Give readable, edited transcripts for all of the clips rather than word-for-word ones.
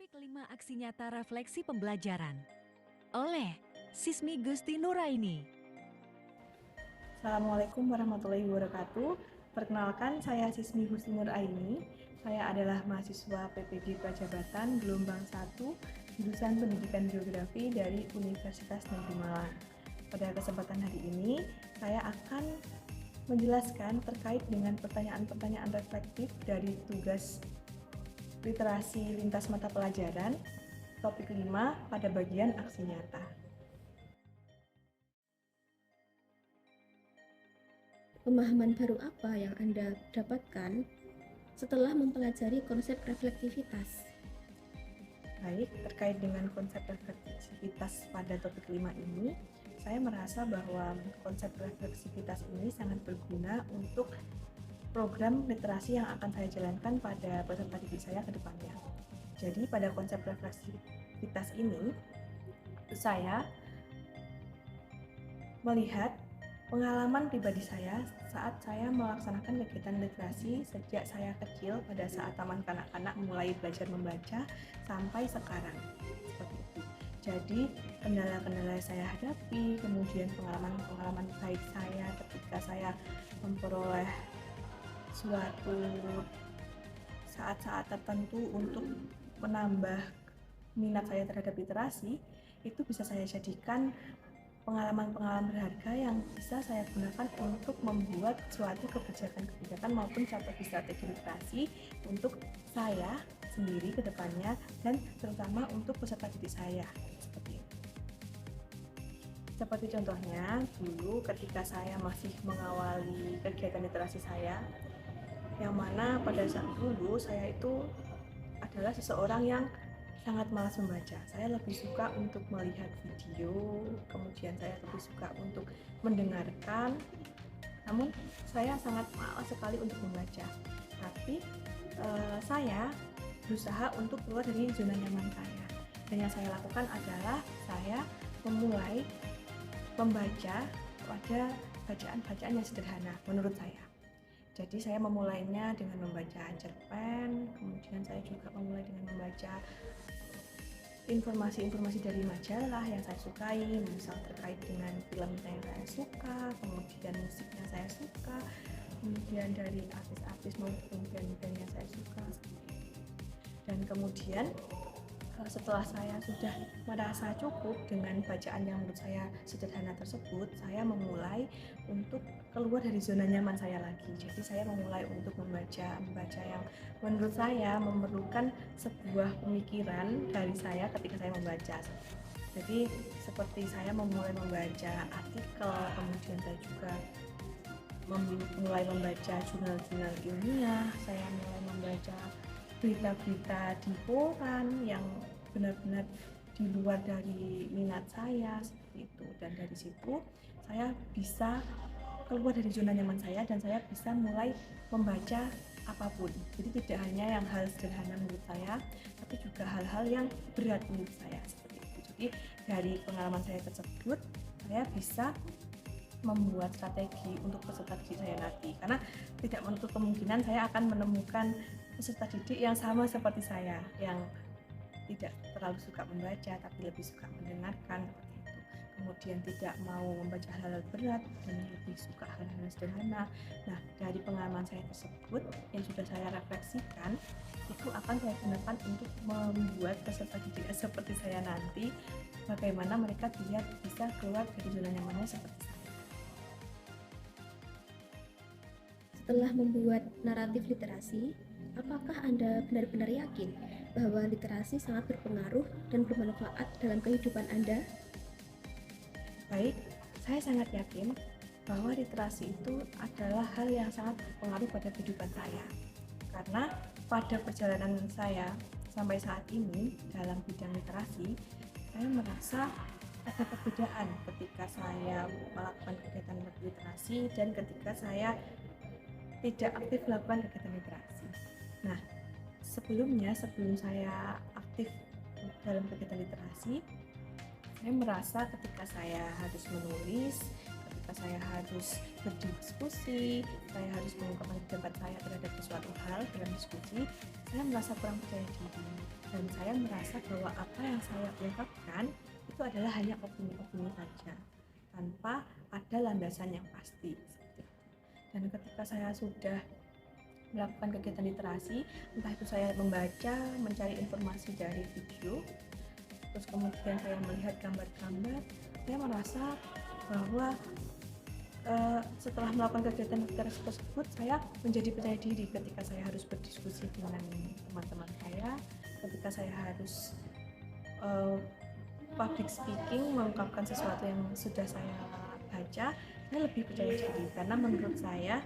Topik 5 Aksi Nyata Refleksi Pembelajaran oleh Sismi Gusti Nuraini. Assalamualaikum warahmatullahi wabarakatuh. Perkenalkan, saya Sismi Gusti Nuraini. Saya adalah mahasiswa PPD Prajabatan Gelombang 1, jurusan Pendidikan Geografi dari Universitas Negeri Malang. Pada kesempatan hari ini, saya akan menjelaskan terkait dengan pertanyaan-pertanyaan reflektif dari tugas literasi lintas mata pelajaran, topik 5 pada bagian aksi nyata. Pemahaman baru apa yang Anda dapatkan setelah mempelajari konsep reflektivitas? Baik, terkait dengan konsep refleksivitas pada topik 5 ini, saya merasa bahwa konsep refleksivitas ini sangat berguna untuk program literasi yang akan saya jalankan pada peserta didik saya ke depannya. Jadi pada konsep refleksivitas ini, saya melihat pengalaman pribadi saya saat saya melaksanakan kegiatan literasi sejak saya kecil pada saat taman kanak-kanak mulai belajar membaca sampai sekarang. Seperti itu. Jadi kendala-kendala yang saya hadapi, kemudian pengalaman-pengalaman baik saya ketika saya memperoleh suatu saat-saat tertentu untuk menambah minat saya terhadap literasi, itu bisa saya jadikan pengalaman-pengalaman berharga yang bisa saya gunakan untuk membuat suatu kebijakan-kebijakan maupun strategi literasi untuk saya sendiri ke depannya dan terutama untuk peserta didik saya. Seperti contohnya, dulu ketika saya masih mengawali kegiatan literasi saya, yang mana pada saat dulu saya itu adalah seseorang yang sangat malas membaca. Saya lebih suka untuk melihat video, kemudian saya lebih suka untuk mendengarkan, namun saya sangat malas sekali untuk membaca. Tapi saya berusaha untuk keluar dari zona nyaman saya. Dan yang saya lakukan adalah saya memulai membaca pada bacaan-bacaan yang sederhana menurut saya. Jadi saya memulainya dengan membaca cerpen, kemudian saya juga memulai dengan membaca informasi-informasi dari majalah yang saya sukai, misal terkait dengan film yang saya suka, kemudian musik yang saya suka, kemudian dari artis-artis maupun band-band yang saya suka. Dan kemudian setelah saya sudah merasa cukup dengan bacaan yang menurut saya sederhana tersebut, saya memulai untuk keluar dari zona nyaman saya lagi. Jadi saya memulai untuk membaca yang menurut saya memerlukan sebuah pemikiran dari saya ketika saya membaca. Jadi seperti saya memulai membaca artikel, kemudian saya juga mulai membaca jurnal-jurnal ilmiah, saya mulai membaca berita-berita di koran yang benar-benar di luar dari minat saya seperti itu, dan dari situ saya bisa keluar dari zona nyaman saya dan saya bisa mulai membaca apapun. Jadi tidak hanya yang hal sederhana menurut saya, tapi juga hal-hal yang berat menurut saya seperti itu. Jadi dari pengalaman saya tersebut, saya bisa membuat strategi untuk peserta didik saya nanti, karena tidak menutup kemungkinan saya akan menemukan peserta didik yang sama seperti saya, yang tidak terlalu suka membaca tapi lebih suka mendengarkan seperti itu. Kemudian tidak mau membaca hal-hal berat dan lebih suka hal-hal sederhana. Nah, dari pengalaman saya tersebut yang sudah saya refleksikan, itu akan saya gunakan untuk membuat peserta didik seperti saya nanti, bagaimana mereka biar bisa keluar dari zona nyamannya seperti saya. Setelah membuat naratif literasi, apakah Anda benar-benar yakin bahwa literasi sangat berpengaruh dan bermanfaat dalam kehidupan Anda? Baik, saya sangat yakin bahwa literasi itu adalah hal yang sangat berpengaruh pada kehidupan saya. Karena pada perjalanan saya sampai saat ini dalam bidang literasi, saya merasa ada perbedaan ketika saya melakukan kegiatan literasi dan ketika saya tidak aktif melakukan kegiatan literasi. Nah, sebelum saya aktif dalam kegiatan literasi, saya merasa ketika saya harus menulis, ketika saya harus berdiskusi, saya harus mengungkapkan pendapat saya terhadap sesuatu hal dalam diskusi, saya merasa kurang percaya diri. dan saya merasa bahwa apa yang saya ungkapkan itu adalah hanya opini-opini saja tanpa ada landasan yang pasti. Dan ketika saya sudah melakukan kegiatan literasi, entah itu saya membaca, mencari informasi dari video, terus kemudian saya melihat gambar-gambar, saya merasa bahwa setelah melakukan kegiatan literasi tersebut, saya menjadi percaya diri ketika saya harus berdiskusi dengan teman-teman saya, ketika saya harus public speaking, mengungkapkan sesuatu yang sudah saya baca, saya lebih percaya diri karena menurut saya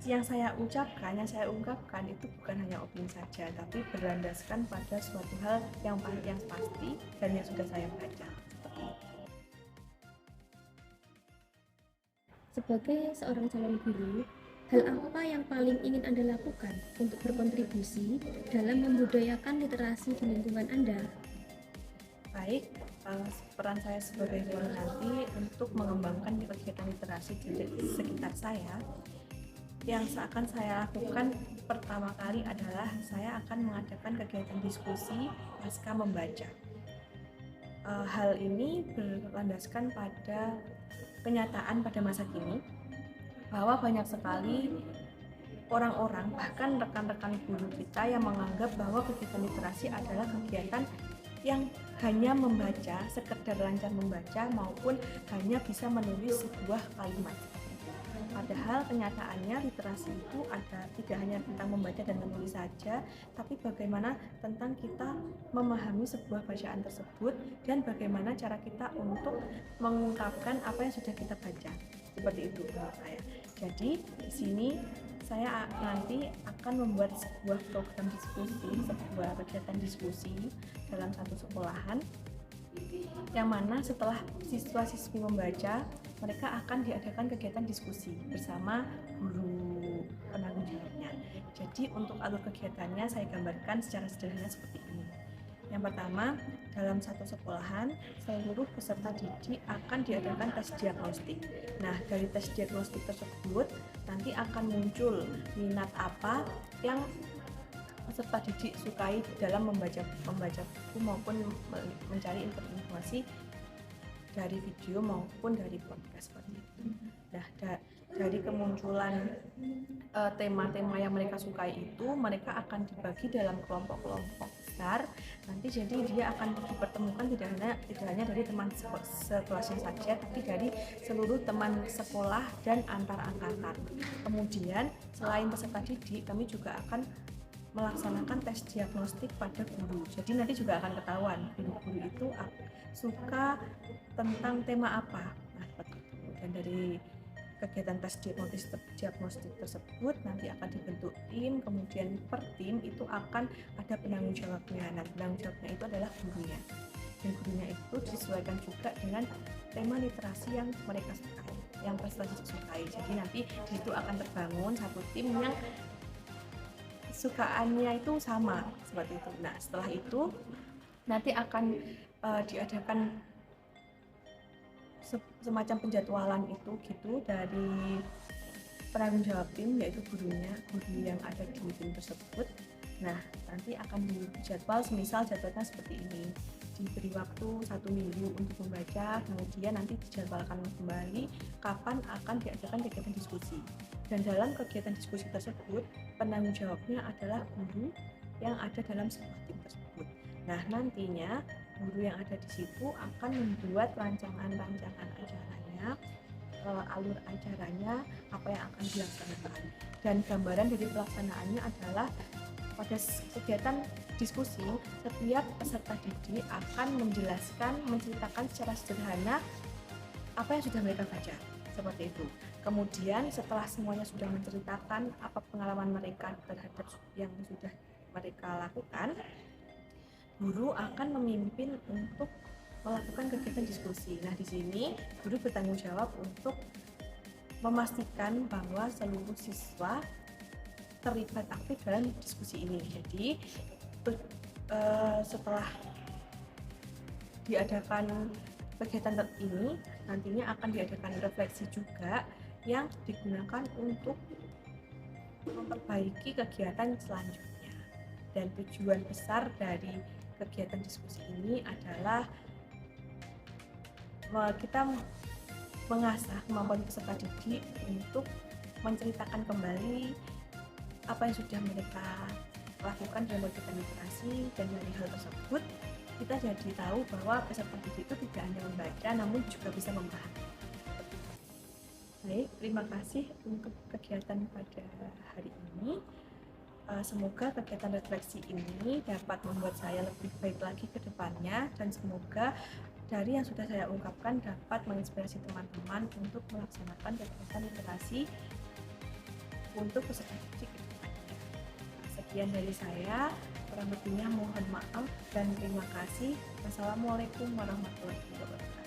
yang saya ucapkan, yang saya ungkapkan itu bukan hanya opini saja, tapi berlandaskan pada suatu hal yang pasti dan yang sudah saya baca. Sebagai seorang calon guru, hal apa yang paling ingin Anda lakukan untuk berkontribusi dalam membudayakan literasi di lingkungan Anda? Baik, peran saya sebagai guru nanti untuk mengembangkan kegiatan literasi di sekitar saya, yang akan saya lakukan pertama kali adalah saya akan mengadakan kegiatan diskusi pasca membaca. Hal ini berlandaskan pada kenyataan pada masa kini bahwa banyak sekali orang-orang, bahkan rekan-rekan guru kita yang menganggap bahwa kegiatan literasi adalah kegiatan yang hanya membaca, sekedar lancar membaca maupun hanya bisa menulis sebuah kalimat. Padahal kenyataannya literasi itu tidak hanya tentang membaca dan menulis saja, tapi bagaimana tentang kita memahami sebuah bacaan tersebut dan bagaimana cara kita untuk mengungkapkan apa yang sudah kita baca. Seperti itu menurut saya. Jadi di sini saya nanti akan membuat sebuah program diskusi, sebuah kegiatan diskusi dalam satu sekolahan, yang mana setelah siswa-siswi membaca, mereka akan diadakan kegiatan diskusi bersama guru penanggung jawabnya. Jadi untuk alur kegiatannya saya gambarkan secara sederhana seperti ini. Yang pertama, dalam satu sekolahan, seluruh peserta didik akan diadakan tes diagnostik. Nah, dari tes diagnostik tersebut nanti akan muncul minat apa yang peserta didik sukai dalam membaca buku maupun mencari informasi dari video maupun dari podcast seperti itu. Nah, dari kemunculan tema-tema yang mereka sukai itu, mereka akan dibagi dalam kelompok-kelompok besar. Nanti jadi dia akan dipertemukan tidak hanya dari teman sekelasnya saja, tapi dari seluruh teman sekolah dan antar angkatan. Kemudian selain peserta didik, kami juga akan melaksanakan tes diagnostik pada guru. Jadi nanti juga akan ketahuan guru-guru itu suka tentang tema apa. Nah, dan dari kegiatan tes diagnostik tersebut nanti akan dibentuk tim, kemudian per tim itu akan ada penanggung jawabnya. Nah, penanggung jawabnya itu adalah gurunya. Dan gurunya itu disesuaikan juga dengan tema literasi yang mereka sukai, yang prestasi sukai. Jadi nanti di situ akan terbangun satu tim yang sukaannya itu sama seperti itu. Nah, setelah itu nanti akan diadakan semacam penjadwalan itu gitu dari penanggung jawab tim, yaitu guru yang ada di tim tersebut. Nah, nanti akan dijadwal, semisal jadwalnya seperti ini, diberi waktu 1 minggu untuk membaca, kemudian nanti dijadwalkan kembali kapan akan diadakan kegiatan diskusi. Dan dalam kegiatan diskusi tersebut, penanggung jawabnya adalah guru yang ada dalam sebuah tim tersebut. Nah, nantinya guru yang ada di situ akan membuat rancangan-rancangan acaranya, alur acaranya, apa yang akan dilaksanakan. Dan gambaran dari pelaksanaannya adalah pada kegiatan diskusi, setiap peserta didik akan menceritakan secara sederhana apa yang sudah mereka baca, seperti itu. Kemudian setelah semuanya sudah menceritakan apa pengalaman mereka terhadap yang sudah mereka lakukan, guru akan memimpin untuk melakukan kegiatan diskusi. Nah, di sini guru bertanggung jawab untuk memastikan bahwa seluruh siswa terlibat aktif dalam diskusi ini. Jadi setelah diadakan kegiatan ini, nantinya akan diadakan refleksi juga yang digunakan untuk memperbaiki kegiatan selanjutnya. Dan tujuan besar dari kegiatan diskusi ini adalah kita mengasah kemampuan peserta didik untuk menceritakan kembali apa yang sudah mereka lakukan dalam kegiatan literasi, dan dari hal tersebut kita jadi tahu bahwa peserta didik itu tidak hanya membaca namun juga bisa memahami. Baik, terima kasih untuk kegiatan pada hari ini. Semoga kegiatan refleksi ini dapat membuat saya lebih baik lagi ke depannya, dan semoga dari yang sudah saya ungkapkan dapat menginspirasi teman-teman untuk melaksanakan kegiatan literasi untuk peserta didik ke depannya. Sekian dari saya, kurang lebihnya mohon maaf dan terima kasih. Wassalamualaikum warahmatullahi wabarakatuh.